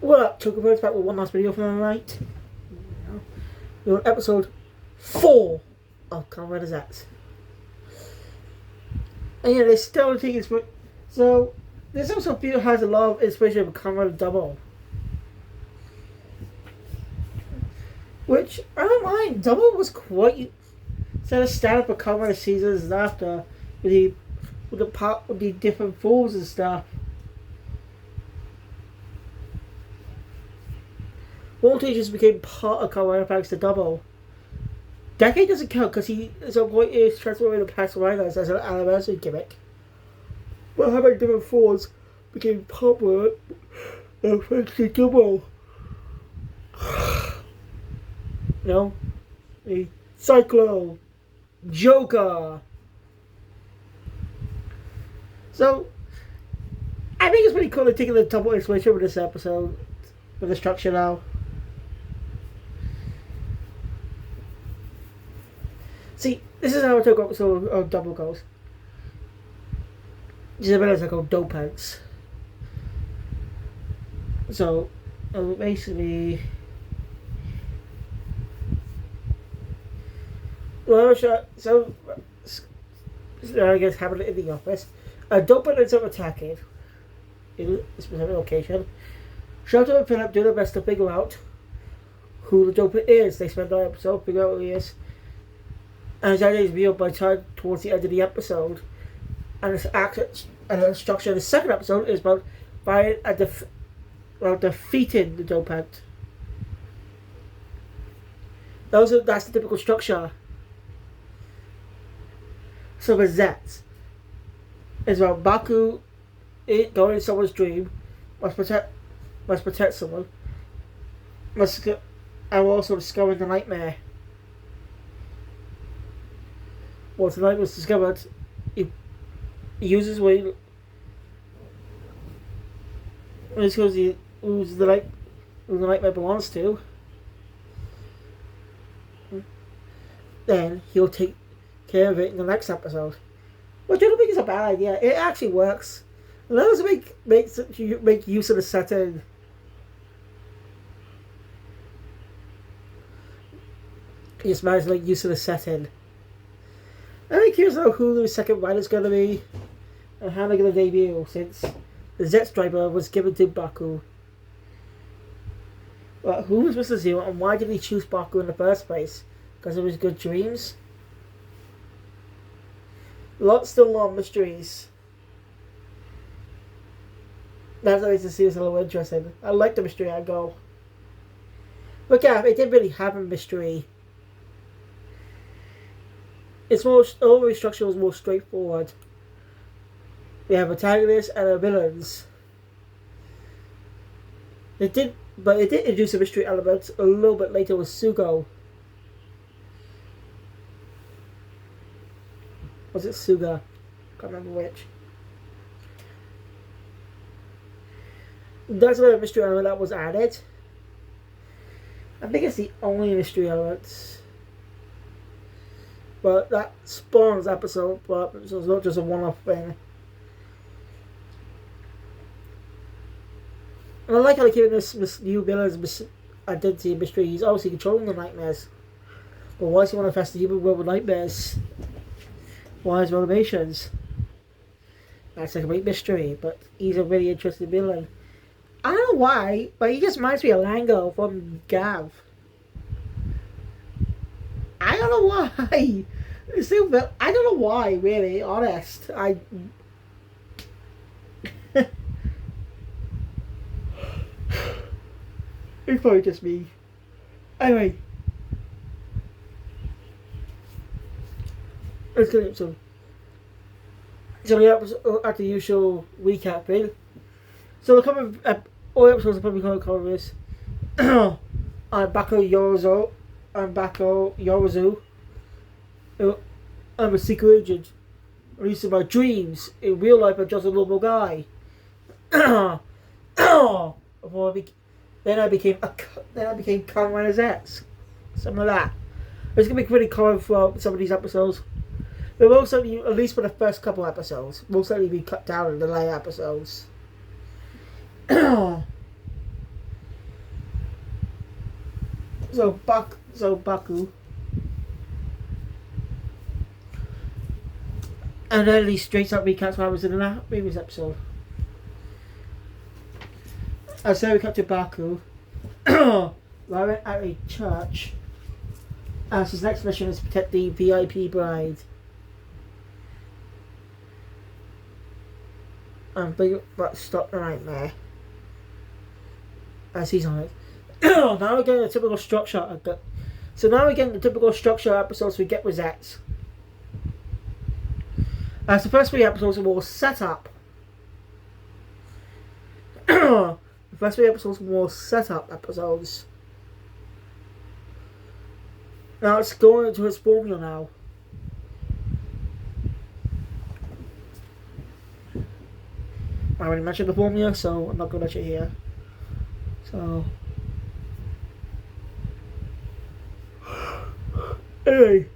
What up, Chocobirds? Back with one last video from the night. We're on episode 4 of Kamen ZEZTZ. And yeah, they still take inspiration. So, this episode has a lot of inspiration from Kamen Double. Which, I don't mind. Double was quite. Instead of stand up for Kamen seasons after, with the different forms and stuff. Walter just became part of Kamen thanks to Double. Decade doesn't count because he at some point is transforming the past Rhinos as an anniversary gimmick. But how many different forms became popular thanks to Double? You know? The Cyclo, Joker. So, I think it's pretty cool to take the Double inspiration with this episode, with the structure now. See, this is how I took episode of Double goes. These are villains I call dopants. So, basically, well, so I guess having it in the office. A dopant ends up attacking in a specific location. Shoto and Philip do their best to figure out who the dopant is. They spend the episode figuring out who he is. And his idea is revealed by the time towards the end of the episode. And the structure of the second episode is about defeating the dopant. That's the typical structure. So the ZEZTZ is about Baku going in someone's dream, must protect someone, and also discovering the nightmare. Once the nightmare is discovered, he uses who the nightmare belongs to. Then he'll take care of it in the next episode, which I don't think is a bad idea. It actually works. It allows to make use of the setting. He just managed to make use of the setting. I'm curious about who the second rider's going to be and how they're going to debut, since the ZEZTZ driver was given to Baku. But who was Mr. Zero and why did he choose Baku in the first place? Because of his good dreams? Still a lot of mysteries. That's what makes the series a little interesting. I like the mystery angle. But yeah, it didn't really have a mystery. It's more, overall structure was more straightforward. We have antagonists and our villains. It did introduce a mystery element a little bit later with Sugo. Was it Suga? Can't remember which. That's another mystery element that was added. I think it's the only mystery element. But that spawns episode, but it's not just a one-off thing. And I like how they keep this new villain's identity and mystery. He's obviously controlling the nightmares. But why does he want to infest the human world with nightmares? Why his motivations? That's a great mystery, but he's a really interesting villain. I don't know why, but he just reminds me of Lango from Gav. I don't know why. I don't know why, really, honest. It's probably just me. Anyway. Let's get into so the episode at the usual recapping. So the coming all episodes are probably going to cover this. Bako Yorozu and Bako Yorozu. I'm a secret agent. Released in my dreams. In real life, I'm just a normal guy. Then I became Kamen ZEZTZ. Something like that. It's gonna be pretty common for some of these episodes. It will certainly, at least for the first couple episodes, will certainly be cut down in the later episodes. So Baku, and then he straight up recaps what was in the previous episode. So we cut to Baku, right at a church. And his next mission is to protect the VIP bride. And but stop the nightmare. As he's on it. Now we're getting the typical structure. So now we're getting the typical structure episodes we get with ZEZTZ. As the first 3 episodes were more set up. The first 3 episodes were more set up episodes. Now it's going into its formula now. I already mentioned the formula, so I'm not going to let you hear. So, anyway,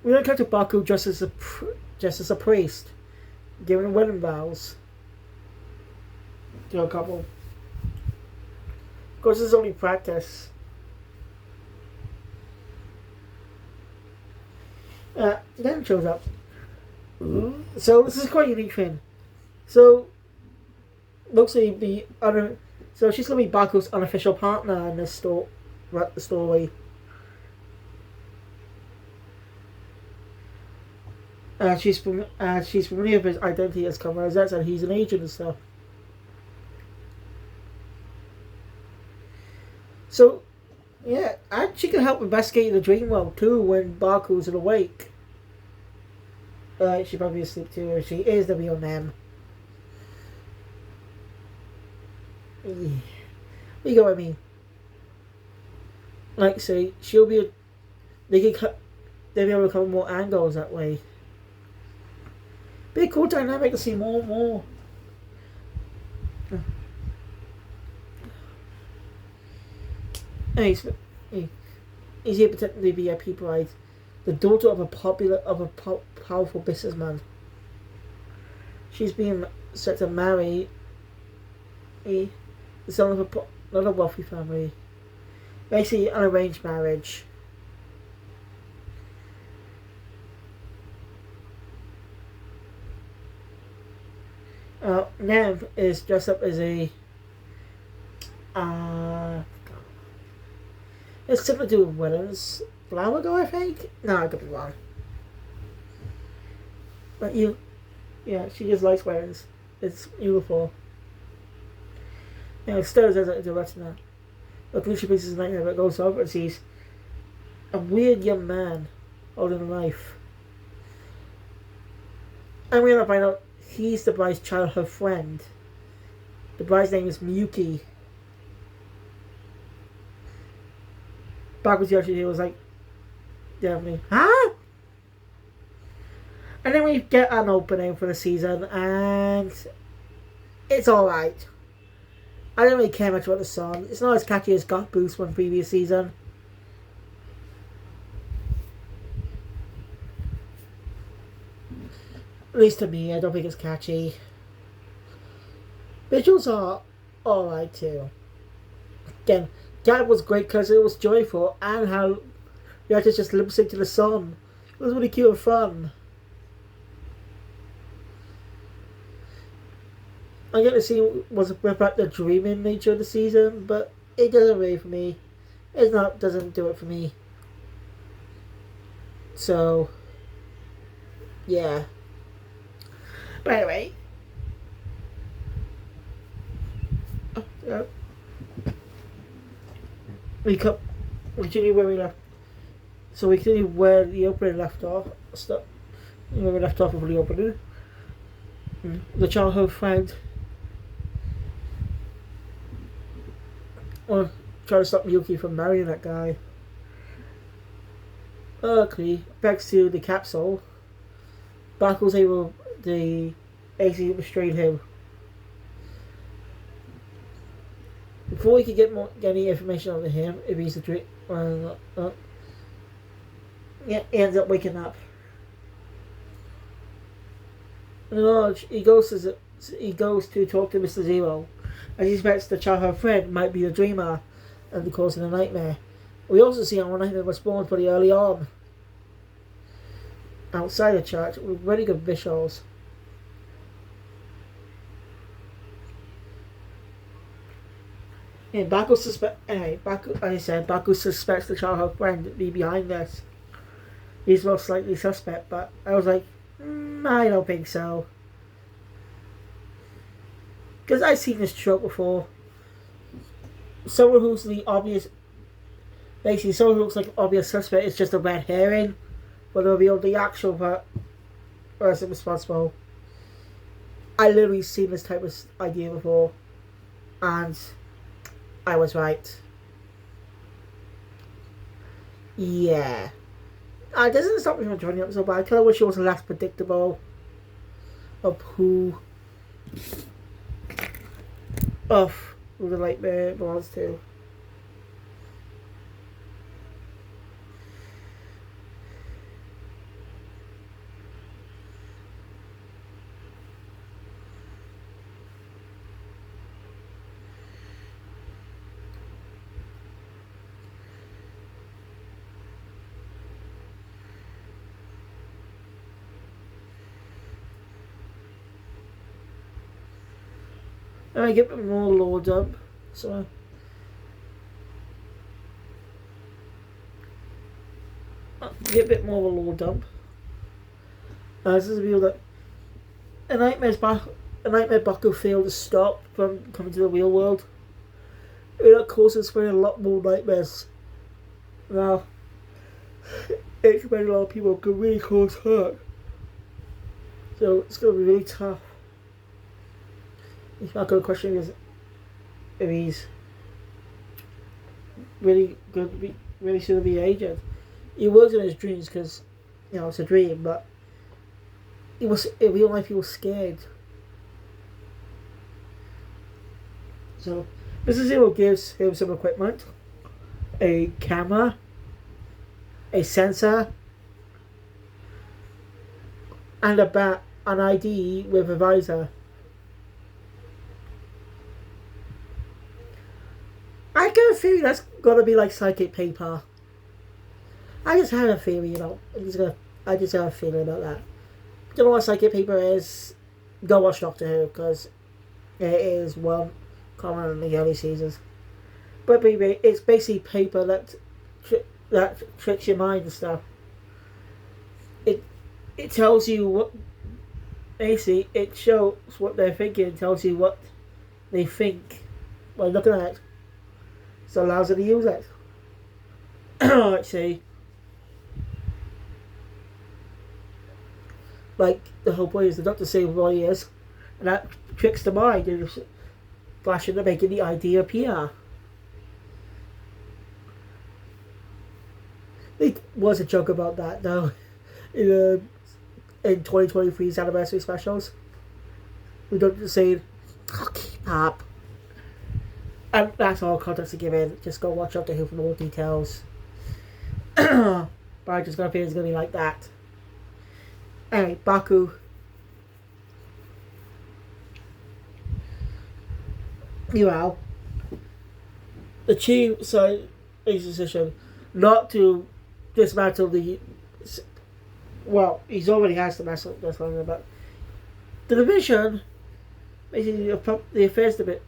we don't catch Baku just as a priest, giving wedding vows to a couple. Of course, it's only practice. Then shows up. So this is quite a unique thing. So looks like the other. So she's gonna be Baku's unofficial partner in this story. She's familiar with his identity as Kamen ZEZTZ, and he's an agent and stuff. So yeah, and she can help investigate the dream world too when Baku's awake. She probably asleep too. She is the real name. You get what I mean? Like say, she'll be. They'll be able to cover more angles that way. Be a cool dynamic to see more and more. He's here protecting the VIP bride, the daughter of a powerful businessman. She's being set to marry the son of another wealthy family. Basically, an arranged marriage. Nev is dressed up as a it's something to do with weddings. Flower girl, I think? No, I could be wrong. But yeah, she just likes weddings. It's beautiful. It stares at the retina. But when she pieces his nightmare, it goes over and sees a weird young man holding a knife. And we're gonna find out he's the bride's childhood friend. The bride's name is Miyuki. Backwards yesterday was like, definitely, huh? And then we get an opening for the season, and it's alright. I don't really care much about the song. It's not as catchy as Got Boost from previous season. At least to me, I don't think it's catchy. Visuals are alright too. Again, that was great because it was joyful and how you had to just lip sync to the song. It was really cute and fun. I get to see what's about the dreaming nature of the season, but it doesn't really for me. Doesn't do it for me. So yeah. But anyway. We continue where we left. So we continue where the opening left off. Where we left off with the opening. The childhood friend. Or try to stop Yuki from marrying that guy. Luckily, back to the capsule. Baku's able to actually restrain him. Before he could get any information out of him, if he's a dream, he ends up waking up. In the lodge, he goes to talk to Mr. Zero, as he expects the childhood friend might be a dreamer, and causing a nightmare. We also see how a nightmare was spawned pretty early on outside the church with very good visuals. Yeah, Baku suspects the childhood friend to be behind this. He's most likely suspect, but I was like, I don't think so. Because I've seen this trope before. Someone who's the obvious, basically someone who looks like an obvious suspect is just a red herring, but they'll reveal the actual person responsible. I literally seen this type of idea before, and I was right. Yeah. It doesn't stop me from enjoying the episode, but I kind of wish it was less predictable of who the nightmare belongs to. And I get a bit more lore dump, so get a bit more of a lore dump. This is revealed that a nightmare Baku failed to stop from coming to the real world. It causes for a lot more nightmares. Now, it's made a lot of people could really cause hurt. So it's going to be really tough. He's not going to question if he's really going to be really soon to be aged. He was in his dreams because it's a dream, but in real life he was scared. So Mr. Zero gives him some equipment, a camera, a sensor, and an ID with a visor. I got a theory that's gotta be like psychic paper. I just have a theory, I just have a feeling about that. Don't know what psychic paper is. Go watch Doctor Who because it is well common in the early seasons. But it's basically paper that tricks your mind and stuff. It tells you what. Basically, it shows what they're thinking. It tells you what they think by looking at it. So it allows you to use it. Let's see. Like, the whole point is the Doctor saying what he is, and that tricks the mind and flashing to making the idea appear. There was a joke about that though in 2023's anniversary specials. The Doctor saying, "Oh, keep up." And that's all context to give in. Just go watch Doctor Who for more details. But I just got a feeling it's going to be like that. Anyway, Baku. The chief made a decision not to dismantle the. Well, he's already has to dismantle it, but the division, basically the affairs of it.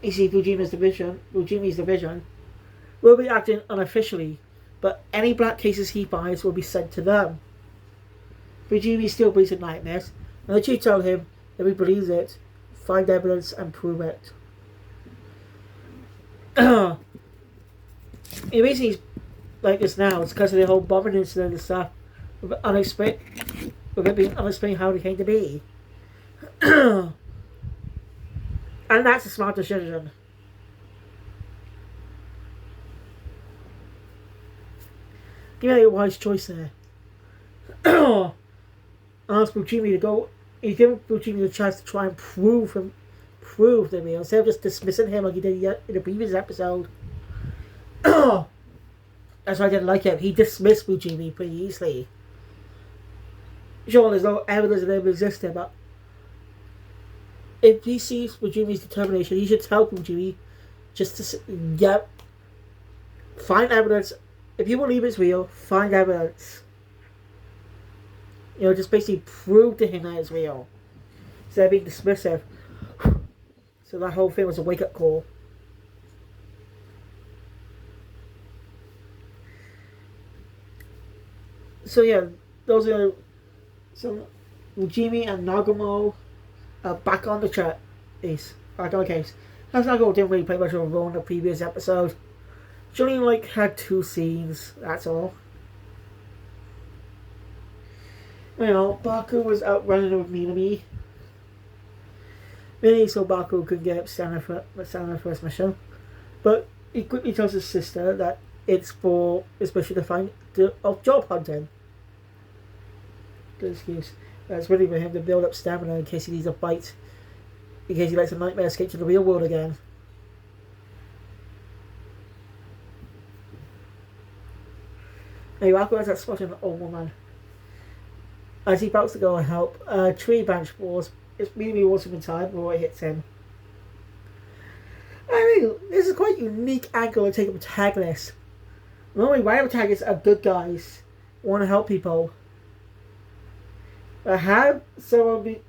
You see, Fujima's division, will be acting unofficially, but any black cases he finds will be sent to them. Fujimi still believes in nightmares, and the chief told him if he believes it, find evidence and prove it. He basically like this now. It's because of the whole bombing incident and stuff, with it being unexplained how it came to be. And that's a smart decision. Give me a wise choice there. Ask Fujimi to go. He's given Fujimi the chance to try and prove them real, instead of just dismissing him like he did in the previous episode. That's why I didn't like it. He dismissed Fujimi pretty easily. Sure, there's no evidence of him existing, but if he sees Fujimi's determination, he should tell Fujimi just to get find evidence. If you believe it's real, find evidence. Just basically prove to him that it's real. Instead of being dismissive. So that whole thing was a wake-up call. So yeah, those are some Ujimi and Nagumo back on the chat. Back on the case. As Nagumo didn't really play much of a role in the previous episode. She only had 2 scenes, that's all. Baku was out running with Minami. Minami so Baku could get stand for the first mission. But he quickly tells his sister that it's especially to find job hunting. Good excuse. That's really for him to build up stamina in case he needs a bite. In case he lets a nightmare escape to the real world again. Anyway, afterwards, that's spotting an old woman. As he about to go and help, a tree branch falls. It's really awesome in time before it hits him. I mean, this is quite a unique angle to take a protagonist. Normally, white protagonists are good guys, want to help people. But have someone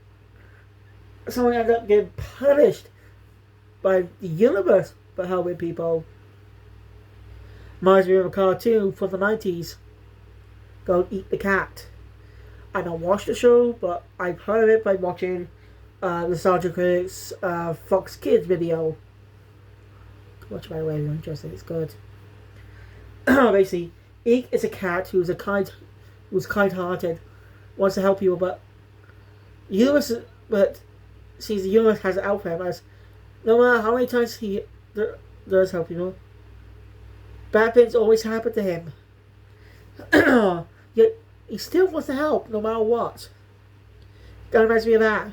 end up getting punished by the universe for helping people. Reminds me of a cartoon from the 90s called Eat the Cat. I don't watch the show, but I've heard of it by watching the Sergeant Critics Fox Kids video. Watch it by the way if you're interested, it's good. Basically, Eek is a cat who's kind-hearted, wants to help people, but sees the universe has it out for him as no matter how many times he does help people, bad things always happen to him. Yet he still wants to help no matter what. That reminds me of that.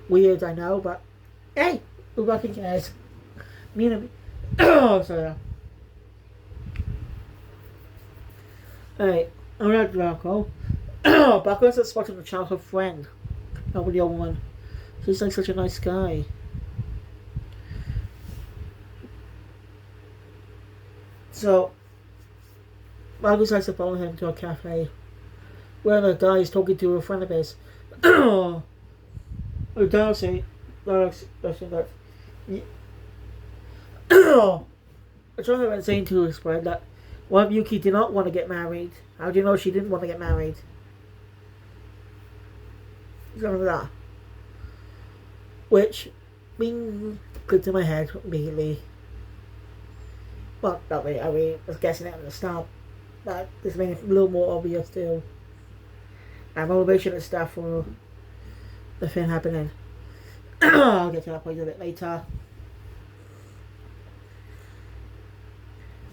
Weird, I know, but hey, who fucking cares? Me and sorry. Alright, I'm not Draco. Backwards at spotting a childhood friend. Not with the old woman. She's like such a nice guy. So, Marcus has to follow him to a cafe where the guy is talking to a friend of his. Darcy, I'm trying to saying to his friend that one of Yuki did not want to get married. How do you know she didn't want to get married? Something like that. Which, clicked in my head immediately. Well, not really, I was guessing it at the start. But this made it a little more obvious too. And motivation and stuff for the thing happening. I'll get to that point a bit later.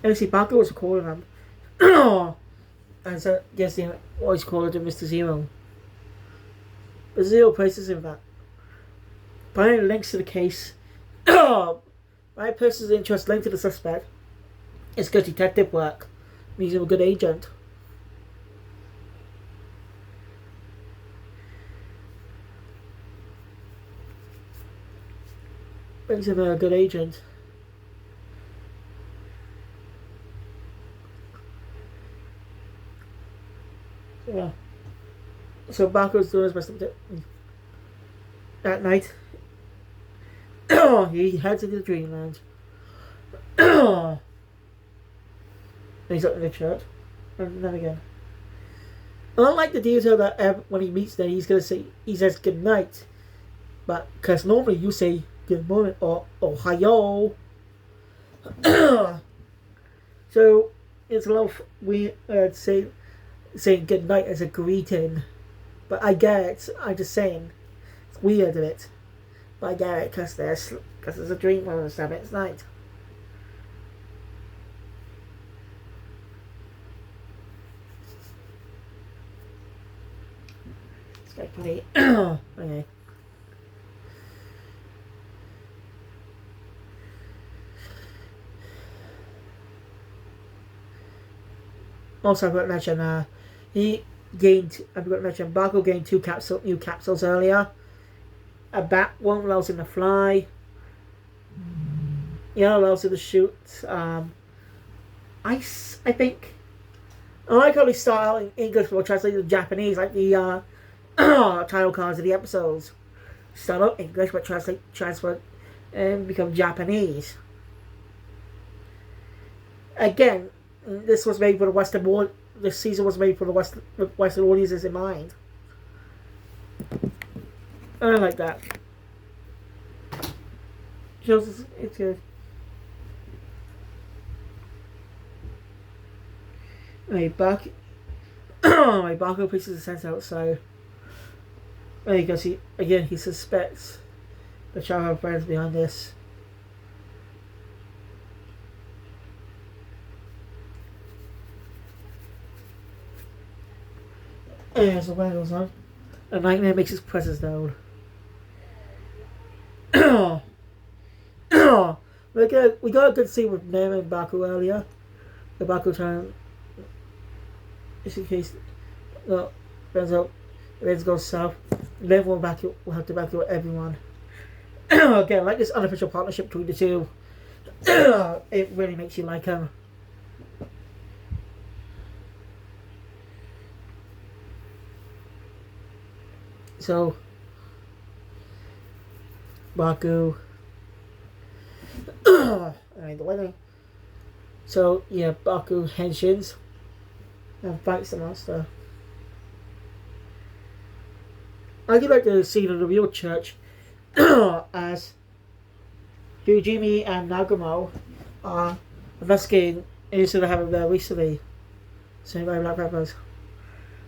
And see, Parker was calling him. And so, guess the voice called him Mr. Zero. But Zero places him that. Finding links to the case. My person's interest linked to the suspect. It's good detective work. Means I'm a good agent. Makes him a good agent. Yeah. So Bako's doing his best at night. He heads into the dreamland. And he's up in the church. And then again. I don't like the detail that when he meets there, he says good night. But, because normally you say good morning or Ohio. So, it's a little weird saying good night as a greeting. But I get it. I'm just saying. It's weird of it. But I get it because there's a dream and stuff. It's night. It's quite funny. Okay. Also, I forgot to mention, I forgot to mention, Barco gained new capsules earlier. A bat won't allow him to fly. allows you to shoot. I think I like how they start out in English but translate to Japanese, like the title cards of the episodes. Start out English but transfer and become Japanese. Again, this was made for the Western world. This season was made for the Western audiences in mind. I like that. Shows it's good. My Baku pieces the sense outside. Because he suspects the childhood friends behind this. And so when it goes on, a nightmare makes his presence known. We got a good scene with Neme and Baku earlier. The Baku trying, just in case, events go south, then we'll have to evacuate everyone. Again, like this unofficial partnership between the two, it really makes you like him. So, Baku. Alright, the weather. So, yeah, Baku henshins and fights the monster. I do like the scene of the real church as Fujimi and Nagumo are investigating an incident that happened there recently. Same by Black Peppers.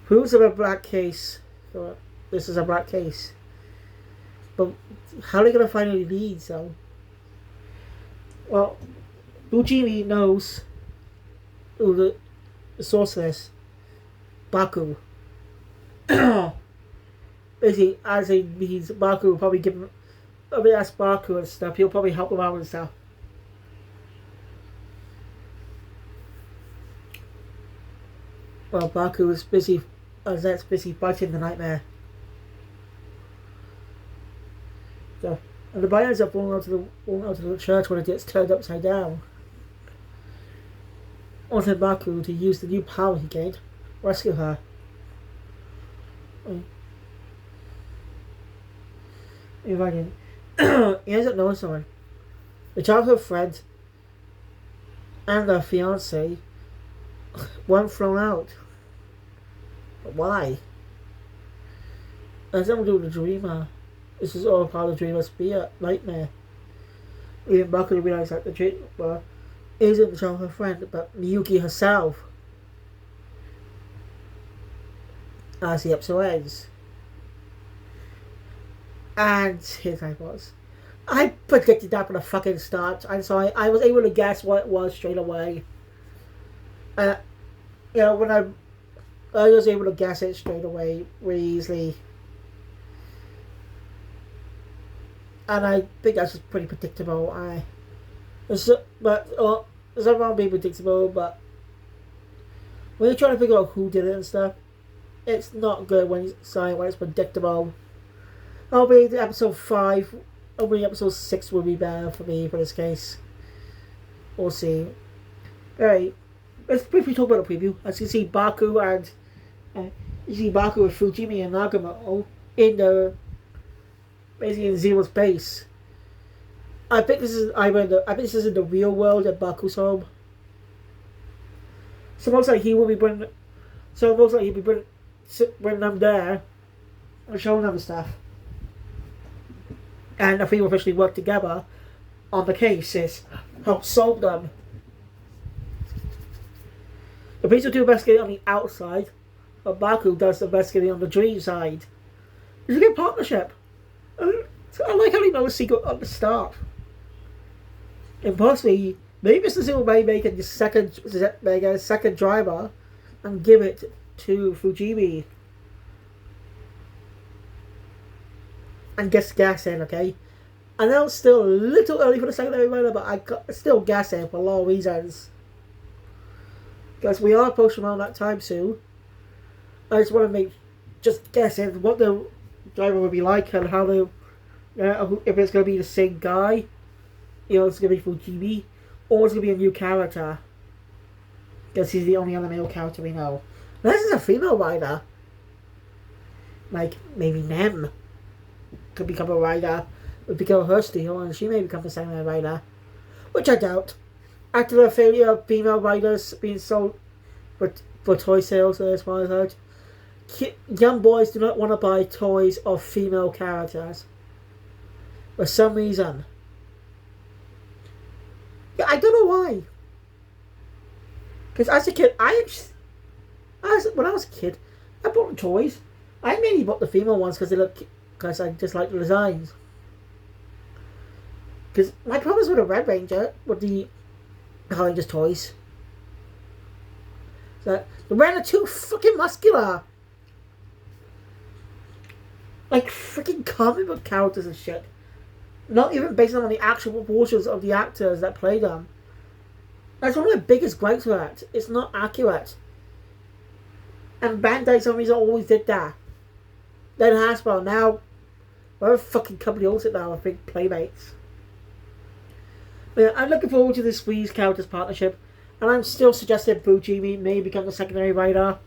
Proves of a black case. So, this is a black case. But how are they going to find any leads though? Well, Fujimi knows who the source is. Baku. Basically, as he needs Baku will probably give him a bit ask Baku and stuff, he'll probably help him out and stuff. Well, Baku is busy fighting the nightmare. So, and the boy ends up falling out of the church when it gets turned upside down. Wanted Baku to use the new power he gained, rescue her. Imagine. He ends up knowing someone. The childhood friend and their fiance weren't thrown out. But why? As I'm doing the dreamer. This is all part of the dreamer's nightmare. Even Baku realized that the dreamer isn't the childhood friend, but Miyuki herself. As the episode ends. And his I was. I predicted that from the fucking start. I'm sorry. I was able to guess what it was straight away. When I was able to guess it straight away really easily. And I think that's just pretty predictable. It's not wrong being predictable, but when you're trying to figure out who did it and stuff, it's not good when it's predictable. Albeit episode 5, episode 6 will be better for me for this case. We'll see. Alright, let's briefly talk about the preview. As you see Baku and with Fujimi and Nagumo in the basically in Zero's base. I think this is in the real world at Baku's home. So it looks like he'll be bringing them there and showing them stuff. And I think we'll officially work together on the cases, help solve them. The police will do investigating on the outside, but Baku does the investigating on the dream side. It's a good partnership. I like how they know the secret at the start. And possibly, maybe Mr. Zero may make a second driver and give it to Fujimi. And get gas in, okay? I know it's still a little early for the secondary runner, but I still gas in for a lot of reasons. Because we are approaching around that time soon. I just want to guess in what the driver will be like and how if it's going to be the same guy you know, it's going to be Fujimi, or it's going to be a new character. Because he's the only other male character we know. Unless it's a female rider. Like, maybe Nem could become a rider, would become her steel, and she may become the samurai rider. Which I doubt. After the failure of female riders being sold for toy sales, as far as I heard, young boys do not want to buy toys of female characters. For some reason. Yeah, I don't know why. Because as a kid, when I was a kid, I bought the toys. I mainly bought the female ones because I just like the designs. Because my problems with the Red Ranger, with the Power Rangers toys, that the Ren are too fucking muscular. Like freaking comic book characters and shit. Not even based on the actual proportions of the actors that play them. That's one of my biggest gripes with that. It's not accurate. And Bandai, some reason, always did that. Then Hasbro, now, whatever fucking company owns it now, are big playmates. But yeah, I'm looking forward to this Squeeze characters partnership. And I'm still suggesting Fujimi may become the secondary writer.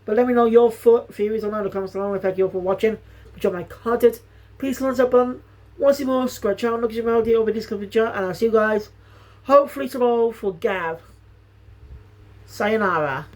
But let me know your theories on that in the comments below. Thank you all for watching. Enjoy my content. Please click on that button. Want to see more? Subscribe channel, look at your melody over this video, and I'll see you guys hopefully tomorrow for Gav. Sayonara.